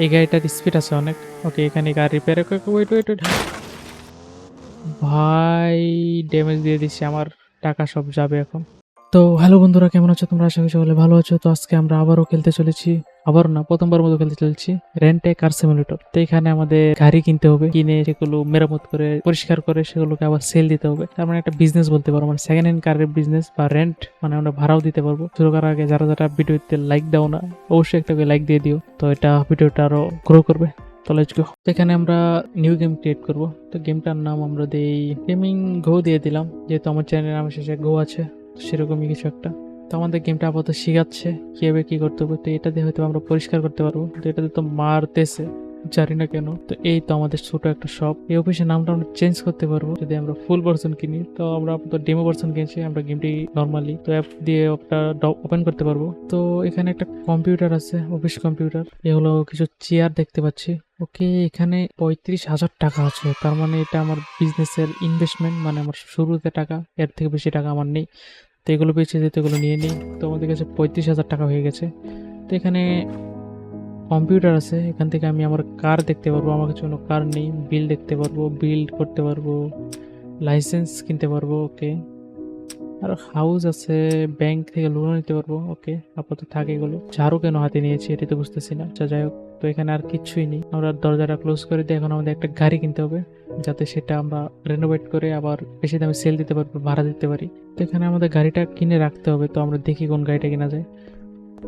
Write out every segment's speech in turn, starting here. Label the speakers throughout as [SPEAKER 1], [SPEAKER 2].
[SPEAKER 1] এই গাড়িটার স্পিড আছে অনেক। ওকে, এখানে গাড়ি রিপেয়ার। ওয়েট ওয়েট ওয়েট, ভাই ড্যামেজ দিয়ে দিচ্ছি, আমার টাকা সব যাবে এখন। তো হ্যালো বন্ধুরা, কেমন আছো তোমরা? আশা করি সকলে ভালো আছো। তো আজকে আমরা আবারও খেলতে চলেছি, আবারও না প্রথমবার মতো খেলতে চলেছি রেন্ট এ কার সিমুলেটর। তো এখানে আমাদের গাড়ি কিনতে হবে, কিনে সেগুলো মেরামত করে পরিষ্কার করে সেগুলোকে আবার সেল দিতে হবে। তার মানে একটা বিজনেস বলতে পারো, মানে সেকেন্ড হ্যান্ড কারের বিজনেস বা রেন্ট, মানে আমরা ভাড়াও দিতে পারবো। শুরু করার আগে যারা যারা ভিডিওতে লাইক দাও না, অবশ্যই একটা লাইক দিয়ে দিও, তো এটা ভিডিওটা আরো গ্রো করবে। তো লেটস গো। এখানে আমরা নিউ গেম ক্রিয়েট করব। তো গেমটার নাম আমরা দেই গেমিং গো দিয়ে দিলাম, যেহেতু আমার চ্যানেলের নামের শেষে গো আছে, তো সেরকমই কিছু একটা। তো আমাদের গেমটা আপাতত শিখাচ্ছে কিভাবে কি করতে হবে। তো এটা দিয়ে হয়তো আমরা পরিষ্কার করতে পারবো, তো এটাতে তো মারতেছে, জানি না কেন। তো এই তো আমাদের ছোট একটা শপ। এই অফিসের নামটা আমরা চেঞ্জ করতে পারবো যদি আমরা ফুল ভার্সন কিনি। তো আমরা আপাতত ডেমো ভার্সন কিনছি, আমরা গেমটি নর্মালি তো অ্যাপ দিয়ে ওটা ওপেন করতে পারবো। তো এখানে একটা কম্পিউটার আছে, অফিস কম্পিউটার। এ হলো কিছু চেয়ার দেখতে পাচ্ছি। ওকে, এখানে 35,000 টাকা আছে, তার মানে এটা আমার বিজনেসের ইনভেস্টমেন্ট, মানে আমার শুরুতে টাকা, এর থেকে বেশি টাকা আমার নেই। তো এগুলো পেয়েছে যেহেতু এগুলো নিয়ে নিই। তো আমাদের কাছে 35,000 টাকা হয়ে গেছে। তো এখানে কম্পিউটার আছে, এখান থেকে আমি আমার কার দেখতে পারবো, আমার কাছে কোনো কার নেই। বিল দেখতে পারবো, বিল্ড করতে পারবো, লাইসেন্স কিনতে পারবো। ওকে, আর হাউস আছে, ব্যাংক থেকে লোন নিতে পারবো। ওকে, আপাতত থাকে এগুলো। ঝাড়ু কেন হাতে নিয়েছি এটাই তো বুঝতেছি না। আচ্ছা যাই হোক, তো এখানে আর কিচ্ছুই নেই। আমরা দরজাটা ক্লোজ করে দিই। এখন আমাদের একটা গাড়ি কিনতে হবে, যাতে সেটা আমরা রেনোভেট করে আবার বেশি দামে সেল দিতে পারবো, ভাড়া দিতে পারি। তো এখানে আমাদের গাড়িটা কিনে রাখতে হবে। তো আমরা দেখি কোন গাড়িটা কিনা যায়।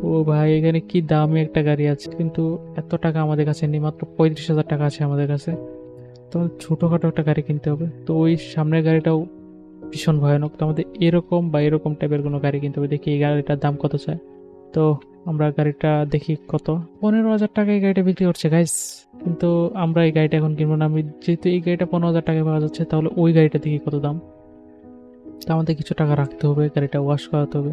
[SPEAKER 1] ও ভাই, এখানে কি দামি একটা গাড়ি আছে, কিন্তু এত টাকা আমাদের কাছে নেই, মাত্র 35,000 টাকা আছে আমাদের কাছে। তো আমাদের ছোটখাটো একটা গাড়ি কিনতে হবে। তো ওই সামনের গাড়িটাও ভীষণ ভয়ানক। তো আমাদের এরকম বা এরকম টাইপের কোনো গাড়ি কিনতে হবে। দেখি এই গাড়িটার দাম কত চায়। তো আমরা গাড়িটা দেখি কত। 15,000 টাকায় এই গাড়িটা বিক্রি করছে গাইস। কিন্তু আমরা এই গাড়িটা এখন কিনবো না। আমি যেহেতু এই গাড়িটা 15,000 টাকায় পাওয়া যাচ্ছে, তাহলে ওই গাড়িটা দেখি কত দাম। তো আমাদের কিছু টাকা রাখতে হবে, গাড়িটা ওয়াশ করাতে হবে।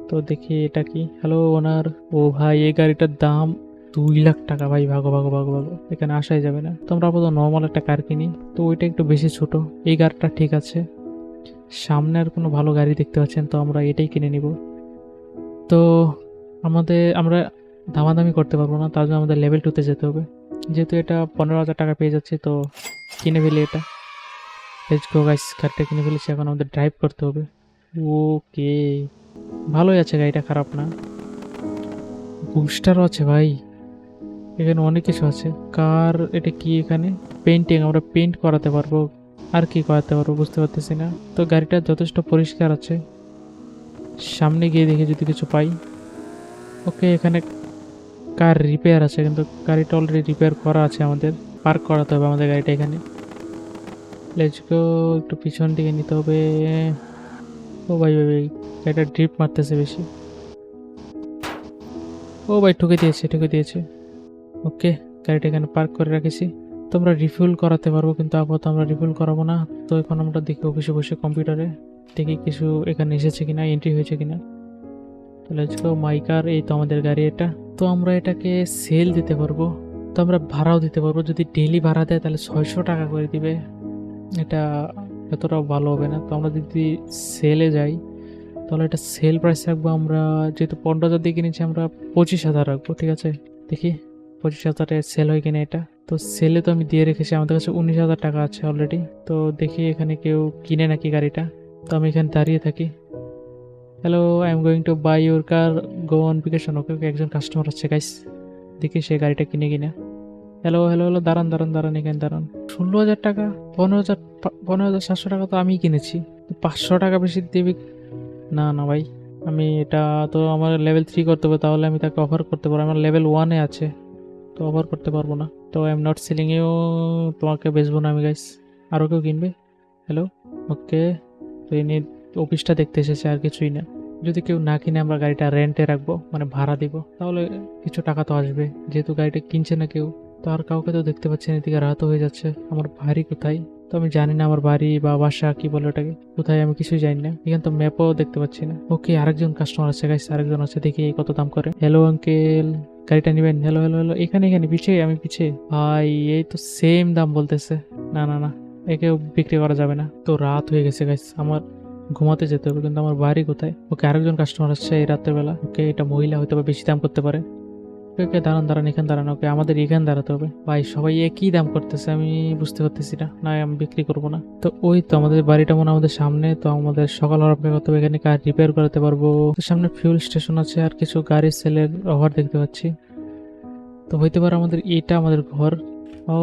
[SPEAKER 1] তো দেখি এটা কি। হ্যালো ওনার। ও ভাই, এই গাড়িটার দাম 2 লাখ টাকা। ভাই ভাগো ভাগো ভাগো ভাগো, এখানে আসাই যাবে না। তো আমরা আপাতত নর্মাল একটা কার কিনি। তো ওইটা একটু বেশি ছোট, এই গাড়িটা ঠিক আছে। সামনে আর কোনো ভালো গাড়ি দেখতে পাচ্ছেন, তো আমরা এটাই কিনে নিব। তো আমরা দামাদামি করতে পারবো না, তার জন্য আমাদের লেভেল 2-তে যেতে হবে। যেহেতু এটা 15,000 টাকা পেয়ে যাচ্ছে, তো কিনে ফেলি এটা। লেটস গো গাইস, গাড়িটা কিনে ফেলেছি, এখন আমাদের ড্রাইভ করতে হবে। ওকে, ভালোই আছে গাড়িটা, খারাপ না। বুস্টারও আছে ভাই, এখানে অনেক কিছু আছে। কার এটা কি, এখানে পেন্টিং, আমরা পেন্ট করাতে পারবো। আর কি করাতে পারবো বুঝতে পারতেছি না। তো গাড়িটা যথেষ্ট পরিষ্কার আছে, সামনে গিয়ে দেখে যদি কিছু পাই। ওকে, এখানে কার রিপেয়ার আছে, কিন্তু গাড়িটা অলরেডি রিপেয়ার করা আছে, আমাদের পার্ক করাতে হবে আমাদের গাড়িটা এখানে। লেটস গো, একটু পিছন দিকে নিতে হবে। ও ভাই ভাই ভাই, গাড়িটা ড্রিপ মারতেছে বেশি। ও ভাই, ঠুকে দিয়েছে ঠুকে দিয়েছে। ওকে, গাড়িটা এখানে পার্ক করে রাখেছি। তোমরা রিফিল করাতে পারবো, কিন্তু আপাতত আমরা রিফিল করাবো না। তো এখন আমরা দেখি অফিসে বসে কম্পিউটারে দেখি কিছু এখানে এসেছে কিনা, এন্ট্রি হয়েছে কিনা। তো লেটস গো, মাই কার, এই তো আমাদের গাড়ি এটা। তো আমরা এটাকে সেল দিতে পারবো, তো আমরা ভাড়াও দিতে পারবো। যদি ডেলি ভাড়া দেয় তাহলে 600 টাকা করে দিবে। এটা এতটাও ভালো হবে না। তো আমরা যদি সেলে যাই, তাহলে এটা সেল প্রাইস রাখবো আমরা, যেহেতু 15,000 দিয়ে কিনেছি, আমরা 25,000 রাখবো। ঠিক আছে, দেখি 25,000-এ সেল হয় কিনা এটা। তো সেলে তো আমি দিয়ে রেখেছি, আমাদের কাছে 19,000 টাকা আছে অলরেডি। তো দেখি এখানে কেউ কিনে নাকি গাড়িটা। তো আমি এখানে দাঁড়িয়ে থাকি। Hello, I am going to buy your car, go on পিকেশন। ওকে ওকে, একজন কাস্টমার আসছে গাইস, দেখি সে গাড়িটা কিনে কিনা। হ্যালো হ্যালো হ্যালো, দাঁড়ান দাঁড়ান দাঁড়ান, এখানে দাঁড়ান। 16,000 টাকা, 15,000, 15,700 টাকা তো আমি কিনেছি। 500 টাকা বেশি দেবে? না না ভাই, আমি এটা, তো আমার লেভেল 3 করতে হবে, তাহলে আমি তাকে অফার করতে পারবো। আমার লেভেল 1-এ আছে, তো অফার করতে পারবো না। তো I am not selling you, তোমাকে বেচবো না আমি গাইস। আরও কেউ কিনবে? হ্যালো। ওকে, তো ইনি অফিসটা দেখতে এসেছে, আর কিছুই না। যদি কেউ না কিনে আমরা গাড়িটা রেন্টে রাখবো, মানে ভাড়া দিব, তাহলে কিছু টাকা তো আসবে। যেহেতু গাড়িটা কিনছে না কেউ, তো আর কাউকে তো দেখতে পাচ্ছি না। এদিকে রাতও হয়ে যাচ্ছে। আমার বাড়ি কোথায়? তো আমি জানি না আমার বাড়ি বা বাসা কি বলে ওটাকে, কোথায় আমি কিছুই জানি না। এখানে তো ম্যাপও দেখতে পাচ্ছি না। ওকে, আরেকজন কাস্টমার আছে গাইস, আরেকজন আছে, দেখি এই কত দাম করে। হ্যালো আঙ্কেল, গাড়িটা নেবেন? হ্যালো হ্যালো হ্যালো, এখানে এখানে পিছিয়ে, আমি পিছিয়ে। ভাই, এই তো সেম দাম বলতেছে। না না না, একেও বিক্রি করা যাবে না। তো রাত হয়ে গেছে গাইস, আমার ঘুমাতে যেতে হবে, কিন্তু আমার বাড়ি কোথায়? ওকে, আরেকজন কাস্টমার আসছে এই রাতের বেলা। ওকে, এটা মহিলা, হয়তো বা বেশি দাম করতে পারে। ওকে ওকে, দাঁড়ান দাঁড়ান, এখানে দাঁড়ান। ওকে, আমাদের এখানে দাঁড়াতে হবে। ভাই সবাই একই দাম করতেছে, আমি বুঝতে পারতেছি না। না, আমি বিক্রি করবো না। তো ওই তো আমাদের বাড়িটা মনে হয় আমাদের সামনে। তো আমাদের সকাল হওয়ার অপেক্ষা করতে হবে, এখানে কার রিপেয়ার করাতে পারবো। তো সামনে ফিউল স্টেশন আছে, আর কিছু গাড়ি সেলের ওভার দেখতে পাচ্ছি। তো হইতে পারে আমাদের এটা আমাদের ঘর।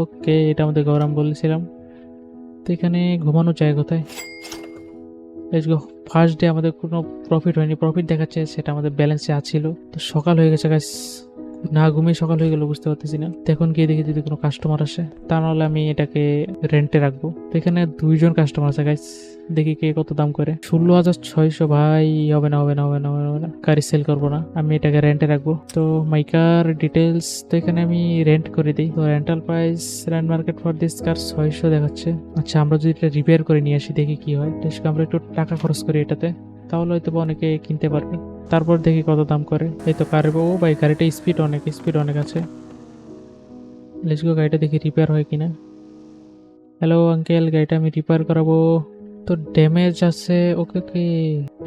[SPEAKER 1] ওকে, এটা আমাদের ঘর আমি বলেছিলাম। তো এখানে ঘুমানোর জায়গা কোথায়? Let's go. ফার্স্ট ডে আমাদের কোনো প্রফিট হয়নি, প্রফিট দেখাচ্ছে সেটা আমাদের ব্যালেন্সে আছিল। তো সকাল হয়ে গেছে গাইস, না ঘুমিয়ে সকাল হয়ে গেল বুঝতে পারতেছি না। তো এখন গিয়ে দেখি যদি কোনো কাস্টমার আসে, তা নাহলে আমি এটাকে রেন্টে রাখবো। তো এখানে 2জন কাস্টমার আছে গাইস, দেখি কে কত দাম করে। 16,600। ভাই হবে না হবে না হবে না হবে না, গাড়ি সেল করবো না, আমি এটাকে রেন্টে রাখবো। তো মাইকার ডিটেলস, তো এখানে আমি রেন্ট করে দিই। তো rental price rent market for this কার 600 দেখাচ্ছে। আচ্ছা, আমরা যদি এটা রিপেয়ার করে নিয়ে আসি দেখি কি হয়। আমরা একটু টাকা খরচ করি এটাতে, তাহলে হয়তো অনেকে কিনতে পারবে। তারপর দেখি কত দাম করে। এই তো কার, ও ভাই গাড়িটা স্পিড অনেক আছে। লেটস গো, গাড়িটা দেখি রিপেয়ার হয় কিনা। হ্যালো আঙ্কেল, গাড়িটা আমি রিপেয়ার করাবো। তো ড্যামেজ আছে। ওকে ওকে,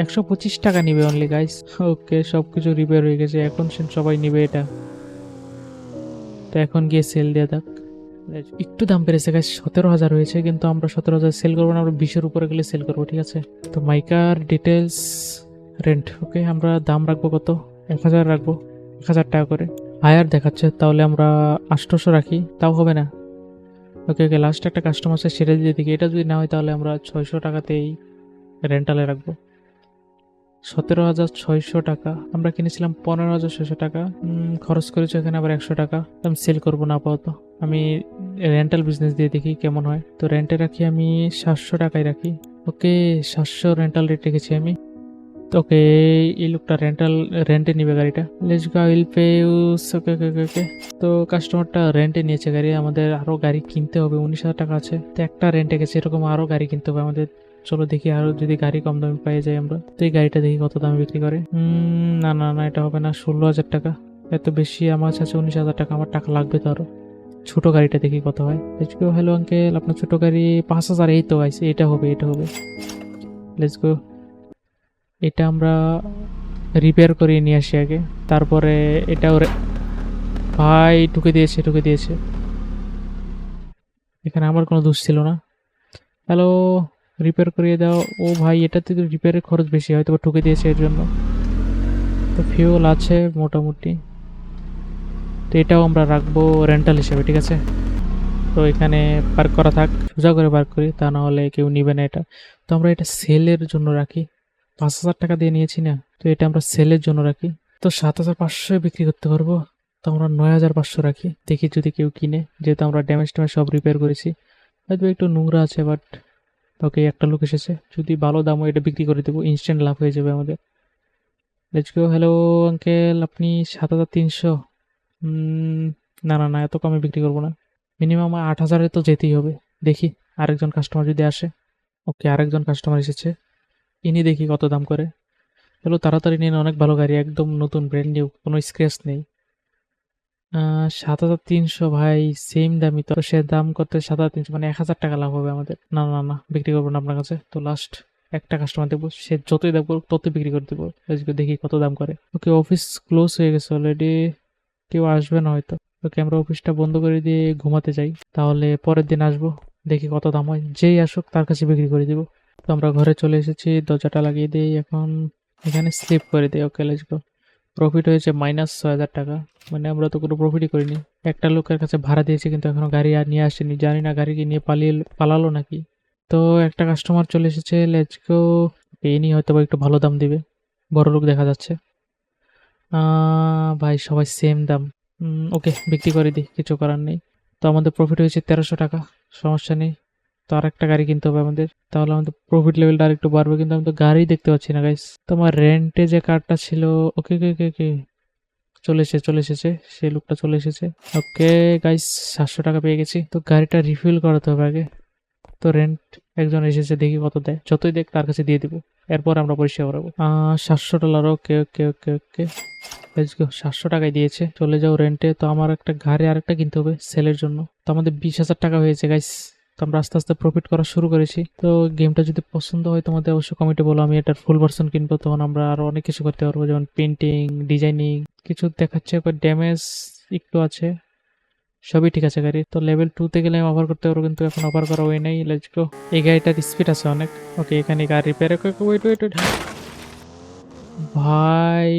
[SPEAKER 1] 125 টাকা নিবে অনলি গাইস। ওকে, সবকিছু রিপেয়ার হয়ে গেছে, এখন সবাই নিবে এটা। তো এখন গিয়ে সেল দিয়ে দেখ। একটু দাম বেড়েছে গাইস, 17,000 হয়েছে, কিন্তু আমরা 17,000 সেল করবো না, আমরা 20-এর উপরে গেলে সেল করবো, ঠিক আছে? তো মাইকার ডিটেলস রেন্ট, ওকে, আমরা দাম রাখবো কত? 1,000 রাখবো, 1,000 টাকা করে। হায়ার দেখাচ্ছে, তাহলে আমরা 800 রাখি, তাও হবে না। ওকে ওকে, লাস্ট একটা কাস্টমার আছে, সেটা দিয়ে দেখি। এটা যদি না হয় তাহলে আমরা 600 টাকাতেই রেন্টালে রাখবো। 17,600 টাকা, আমরা কিনেছিলাম 15,600 টাকা। খরচ করেছি এখানে আবার 100 টাকা। আমি সেল করবো না আপাতত, আমি রেন্টাল বিজনেস দিয়ে দেখি কেমন হয়। তো রেন্টে রাখি আমি 700 টাকায় রাখি। ওকে, 700 রেন্টাল রেট রেখেছি আমি। তো ওকে, এই লোকটা রেন্টে নিবে গাড়িটা। Let's go, will pay us. Okay okay okay okay. তো কাস্টমারটা রেন্টে নিয়েছে গাড়ি, আমাদের আরো গাড়ি কিনতে হবে। 19,000 টাকা আছে, তো একটা রেন্টে গেছে, এরকম আরো গাড়ি কিনতে হবে আমাদের। চলো দেখি আরো যদি গাড়ি কম দামে পাই যাই আমরা। তো এই গাড়িটা দেখি কত দামে বিক্রি করে। না না না, এটা হবে না। 16,000 টাকা এত বেশি, আমার কাছে 19,000 টাকা, আমার টাকা লাগবে তো আরো। ছোট গাড়িটা দেখি কত হয়। Let's go. হ্যালো আঙ্কেল, আপনার ছোট গাড়ি 5,000। এই তো গাইছে, এটা হবে এটা হবে। লেটস গো, এটা আমরা রিপেয়ার করিয়ে নিয়ে আসি আগে, তারপরে এটা ওরে। ভাই ঢুকে দিয়েছে। এখানে আমার কোনো দোষ ছিল না। হ্যালো, রিপেয়ার করিয়ে দাও। ও ভাই, এটাতে তো রিপেয়ারের খরচ বেশি, হয়তো বা ঠকে দিয়েছে এর জন্য। তো ফিউল আছে মোটামুটি। তো এটাও আমরা রাখবো রেন্টাল হিসেবে, ঠিক আছে? তো এখানে পার্ক করা থাক, সোজা করে পার্ক করি, তা না হলে কেউ নিবে না এটা। তো আমরা এটা সেলের জন্য রাখি। 5,000 টাকা দিয়ে নিয়েছি না, তো এটা আমরা সেলের জন্য রাখি। তো 7,500 বিক্রি করতে পারবো। তো আমরা 9,500 রাখি, দেখি যদি কেউ কিনে, যেহেতু আমরা ড্যামেজ ট্যামেজ সব রিপেয়ার করেছি। হয়তো একটু নোংরা আছে, বাট ওকে, একটা লোক এসেছে, যদি ভালো দাম হয় এটা বিক্রি করে দেবো, ইনস্ট্যান্ট লাভ হয়ে যাবে আমাদের। Let's go. হ্যালো আঙ্কেল, আপনি 7,300। না না না, এত কমে বিক্রি করবো না, মিনিমাম 8,000-এ তো যেতেই হবে। দেখি আরেকজন কাস্টমার যদি আসে। ওকে, আরেকজন কাস্টমার এসেছে, ইনি দেখি কত দাম করে। চলো তাড়াতাড়ি নিন, অনেক ভালো গাড়ি, একদম নতুন ব্র্যান্ড নিউ, কোনো স্ক্র্যাচ নেই। 7,300 ভাই, সেম দামই তো। সে দাম করতে 7,300, মানে 1,000 টাকা লাভ হবে আমাদের। না না না, বিক্রি করবো না আপনার কাছে। তো লাস্ট একটা কাস্টমার দেখবো, সে যতই দাম করুক ততই বিক্রি করে দেবো। আজকে দেখি কত দাম করে। ওকে, অফিস ক্লোজ হয়ে গেছে অলরেডি, কেউ আসবে না হয়তো। ওকে, আমরা অফিসটা বন্ধ করে দিয়ে ঘুমাতে যাই, তাহলে পরের দিন আসবো, দেখি কত দাম হয়, যেই আসুক তার কাছে বিক্রি করে দিব। তো আমরা ঘরে চলে এসেছি, দরজাটা লাগিয়ে দিই, এখন এখানে স্লিপ করে দিই। ওকে, লেটস গো। প্রফিট হয়েছে -6,000 টাকা, মানে আমরা তো কোনো প্রফিটই করিনি। একটা লোকের কাছে ভাড়া দিয়েছি, কিন্তু এখনো গাড়ি আর নিয়ে আসেনি, জানি না গাড়ি কি নিয়ে পালালো নাকি। তো একটা কাস্টমার চলে এসেছে, লেটস গো। ইনি হয়তো বা একটু ভালো দাম দিবে, বড় লোক দেখা যাচ্ছে। ভাই সবাই সেম দাম। ওকে, বিক্রি করে দিই, কিছু করার নেই। তো আমাদের প্রফিট হয়েছে 1,300 টাকা, সমস্যা নেই। তো আর একটা গাড়ি কিনতে হবে আমাদের, তাহলে আমাদের প্রফিট লেভেলটা আর একটু বাড়বে, কিন্তু আমি তো গাড়ি দেখতে পাচ্ছি না গাইস। তোমার রেন্টে যে কারটা ছিল, ওকে ওকে ওকে ওকে, চলে এসেছে, সেই লোকটা চলে এসেছে। ওকে গাইস, 700 টাকা পেয়ে গেছি। তো গাড়িটা রিফিল করাতে হবে আগে। তো রেন্ট একজন এসেছে, দেখি কত দেয়, যতই দেখ তার কাছে দিয়ে দিব, এরপর আমরা পরিষেবা করাবো। $700। ওকে okay okay okay, let's go. 700 টাকায় দিয়েছে, চলে যাও রেন্টে। তো আমার একটা গাড়ি আরেকটা কিনতে হবে সেলের জন্য। তো আমাদের 20,000 টাকা হয়েছে গাইস, তো আমরা আস্তে আস্তে প্রফিট করা শুরু করেছি। তো গেমটা যদি পছন্দ হয় তোমাদের অবশ্যই কমেন্টে বলো, আমি এটার ফুল ভার্সন কিনবো, তখন আমরা আরো অনেক কিছু করতে পারবো, যেমন পেন্টিং, ডিজাইনিং। কিছু দেখাচ্ছে ড্যামেজ একটু আছে, সবই ঠিক আছে গাড়ি। তো লেভেল 2 তে গেলে আমি অফার করতে পারবো, কিন্তু এখন অফার করা হয় নাই। Let's go. এই গাড়িটার স্পিড আছে অনেক। ওকে, এখানে গাড়ি রিপেয়ার। ওয়েট ওয়েট ওয়েট, ভাই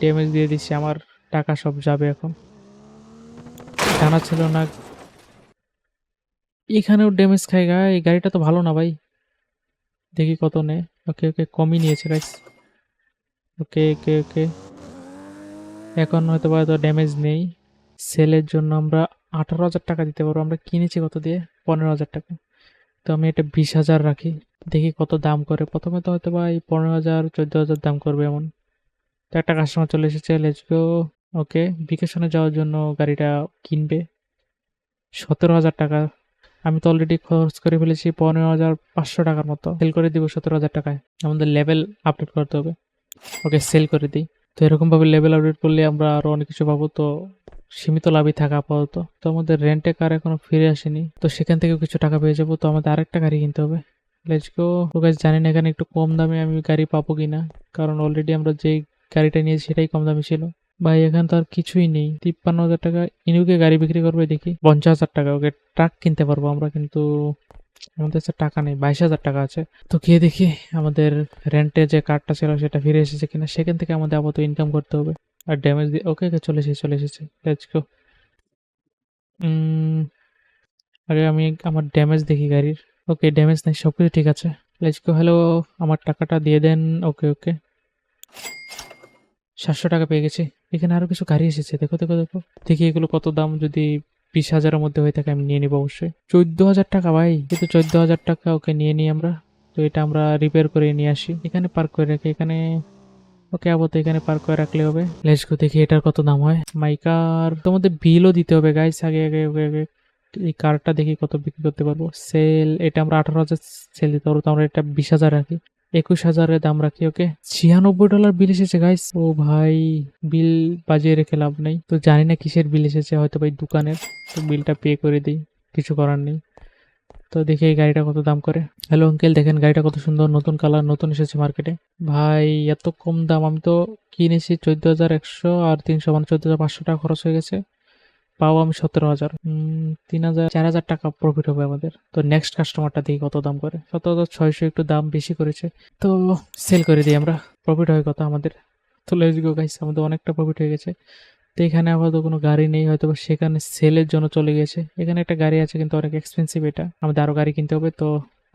[SPEAKER 1] ড্যামেজ দিয়ে দিচ্ছি, আমার টাকা সব যাবে এখন। জানা ছিল না এখানেও ড্যামেজ খায় গা। এই গাড়িটা তো ভালো না ভাই, দেখি কত নেয়। ওকে ওকে, কমই নিয়েছে গাইস। ওকে ওকে ওকে, এখন হয়তো বা তো ড্যামেজ নেই। সেলের জন্য আমরা 18,000 টাকা দিতে পারবো। আমরা কিনেছি কত দিয়ে? 15,000 টাকা। তো আমি এটা 20,000 রাখি, দেখি কত দাম করে। প্রথমে তো হয়তো বা এই 15,000 14,000 দাম করবে এমন। তো একটা কাস্টমার চলে এসেছে, লেটস গো। ওকে, ভ্যাকেশনে যাওয়ার জন্য গাড়িটা কিনবে 17,000 টাকা। আমি তো অলরেডি খরচ করে ফেলেছি 15,500 টাকার মতো। সেল করে দিব 17,000 টাকায়। আমাদের লেভেল আপডেট করতে হবে। ওকে, সেল করে দিই। তো এরকম ভাবে লেভেল আপডেট করলে আমরা আরো অনেক কিছু পাবো। তো সীমিত লাভই থাকা আপাতত। তো আমাদের রেন্টে কার এখনো ফিরে আসেনি, তো সেখান থেকে কিছু টাকা পেয়ে যাবো। তো আমাদের আরেকটা গাড়ি কিনতে হবে। Let's go. তো গাইস, জানি না এখানে একটু কম দামে আমি গাড়ি পাবো কিনা, কারণ অলরেডি আমরা যে গাড়িটা নিয়েছি সেটাই কম দামে ছিল। ভাই এখানে তো আর কিছুই নেই। 53,000 টাকা ইনুকে গাড়ি বিক্রি করবে দেখি। 50,000 টাকা। ওকে, ট্রাক কিনতে পারবো আমরা, কিন্তু আমাদের কাছে টাকা নেই। 22,000 টাকা আছে। তো গিয়ে দেখি আমাদের রেন্টে যে কার্ডটা ছিল সেটা ফিরে এসেছে কিনা, সেখান থেকে আমাদের আপাতত ইনকাম করতে হবে। আর ড্যামেজ দিয়ে ওকে ওকে, চলে এসেছে চলে এসেছে। Let's go. আগে আমি আমার ড্যামেজ দেখি গাড়ির। ওকে, ড্যামেজ নাই, সবকিছু ঠিক আছে। Let's go. হ্যালো, আমার টাকাটা দিয়ে দেন। ওকে ওকে, 700 টাকা পেয়ে গেছি। এখানে আরো কিছু গাড়ি এসেছে, দেখো দেখো দেখো। দেখি এগুলো কত দাম। যদি 20,000-এর মধ্যে হয়ে থাকে আমি নিয়ে নিবো অবশ্যই। 14,000 টাকা ভাই, কিন্তু 14,000 টাকা। ওকে, নিয়ে নিই আমরা। তো এটা আমরা রিপেয়ার করে নিয়ে আসি, এখানে পার্ক করে রাখি এখানে। ওকে, আপাতত এখানে পার্ক করে রাখলে হবে। লেটস গো, দেখি এটার কত দাম হয়। মাই কার। তোমাদের বিলও দিতে হবে গাইস আগে আগে। ওকে ওকে, এই কারটা দেখি কত বিক্রি করতে পারবো। সেল, এটা আমরা 18,000 সেল দিতে পারবো। তো আমরা এটা 20,000 রাখি, 21,000-এর দাম রাখি। ওকে, $96 বিল এসেছে গাইস। ও ভাই, বিল বাজিয়ে রেখে লাভ নেই। তো জানি না কিসের বিল এসেছে, হয়তো ভাই দোকানের। তো বিলটা পে করে দিই, কিছু করার নেই। তো দেখি এই গাড়িটা কত দাম করে। হ্যালো আঙ্কেল, দেখেন গাড়িটা কত সুন্দর, নতুন কালার, নতুন এসেছে মার্কেটে। ভাই এত কম দাম! আমি তো কিনেছি 14,100, আর 300 মানে 14,500 টাকা খরচ হয়ে গেছে। পাও আমি 17,000। 3,000 4,000 টাকা প্রফিট হবে আমাদের। তো নেক্সট কাস্টমারটা দেখি কত দাম করে। 17,600, একটু দাম বেশি করেছে। তো সেল করে দিই আমরা, প্রফিট হয় কত আমাদের। তো লেটস গো গাইস, আমাদের অনেকটা প্রফিট হয়ে গেছে। তো এখানে আপাতত কোনো গাড়ি নেই, হয়তো বা সেখানে সেলের জন্য চলে গেছে। এখানে একটা গাড়ি আছে, কিন্তু অনেক এক্সপেন্সিভ এটা, আমাদের আরো গাড়ি কিনতে হবে। তো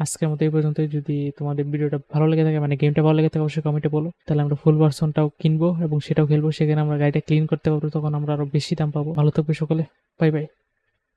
[SPEAKER 1] আজকের মতো এই পর্যন্তই। যদি তোমাদের ভিডিওটা ভালো লেগে থাকে, মানে গেমটা ভালো লেগে থাকে, অবশ্যই কমেন্টে বলো। তাহলে আমরা ফুল ভার্সনটাও কিনবো এবং সেটাও খেলবো। সেখানে আমরা গাড়িটা ক্লিন করতে পারবো, তখন আমরা আরো বেশি দাম পাবো। ভালো থাকবে সকলে, বাই বাই।